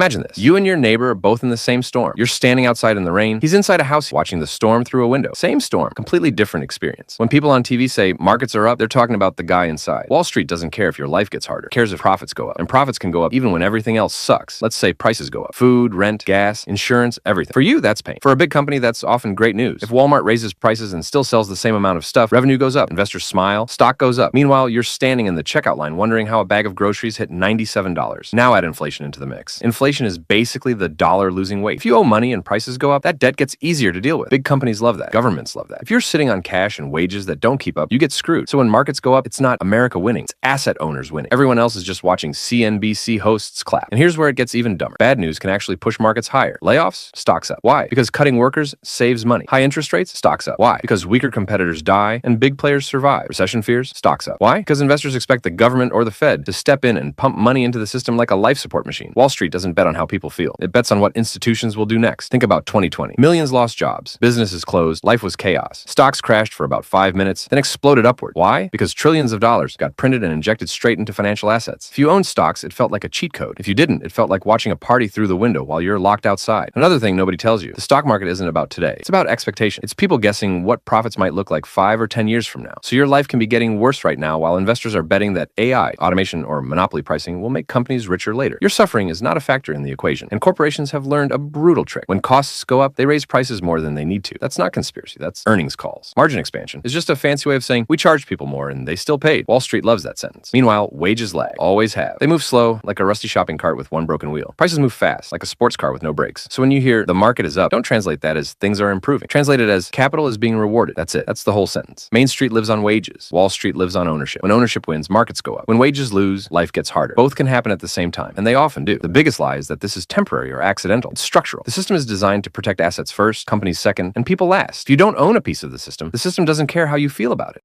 Imagine this. You and your neighbor are both in the same storm. You're standing outside in the rain. He's inside a house watching the storm through a window. Same storm, completely different experience. When people on TV say markets are up, they're talking about the guy inside. Wall Street doesn't care if your life gets harder. It cares if profits go up. And profits can go up even when everything else sucks. Let's say prices go up. Food, rent, gas, insurance, everything. For you, that's pain. For a big company, that's often great news. If Walmart raises prices and still sells the same amount of stuff, revenue goes up. Investors smile. Stock goes up. Meanwhile, you're standing in the checkout line wondering how a bag of groceries hit $97. Now add inflation into the mix. Inflation is basically the dollar losing weight. If you owe money and prices go up, that debt gets easier to deal with. Big companies love that. Governments love that. If you're sitting on cash and wages that don't keep up, you get screwed. So when markets go up, it's not America winning. It's asset owners winning. Everyone else is just watching CNBC hosts clap. And here's where it gets even dumber. Bad news can actually push markets higher. Layoffs? Stocks up. Why? Because cutting workers saves money. High interest rates? Stocks up. Why? Because weaker competitors die and big players survive. Recession fears? Stocks up. Why? Because investors expect the government or the Fed to step in and pump money into the system like a life support machine. Wall Street doesn't bet on how people feel. It bets on what institutions will do next. Think about 2020. Millions lost jobs. Businesses closed. Life was chaos. Stocks crashed for about 5 minutes, then exploded upward. Why? Because trillions of dollars got printed and injected straight into financial assets. If you owned stocks, it felt like a cheat code. If you didn't, it felt like watching a party through the window while you're locked outside. Another thing nobody tells you, the stock market isn't about today. It's about expectation. It's people guessing what profits might look like 5 or 10 years from now. So your life can be getting worse right now while investors are betting that AI, automation, or monopoly pricing will make companies richer later. Your suffering is not a factor in the equation, and corporations have learned a brutal trick. When costs go up, they raise prices more than they need to. That's not conspiracy, that's earnings calls. Margin expansion is just a fancy way of saying we charged people more and they still paid. Wall Street loves that sentence. Meanwhile, wages lag. Always have. They move slow, like a rusty shopping cart with one broken wheel. Prices move fast, like a sports car with no brakes. So when you hear the market is up, don't translate that as things are improving. Translate it as capital is being rewarded. That's it. That's the whole sentence. Main Street lives on wages. Wall Street lives on ownership. When ownership wins, markets go up. When wages lose, life gets harder. Both can happen at the same time, and they often do. The biggest lie is that this is temporary or accidental. It's structural. The system is designed to protect assets first, companies second, and people last. If you don't own a piece of the system doesn't care how you feel about it.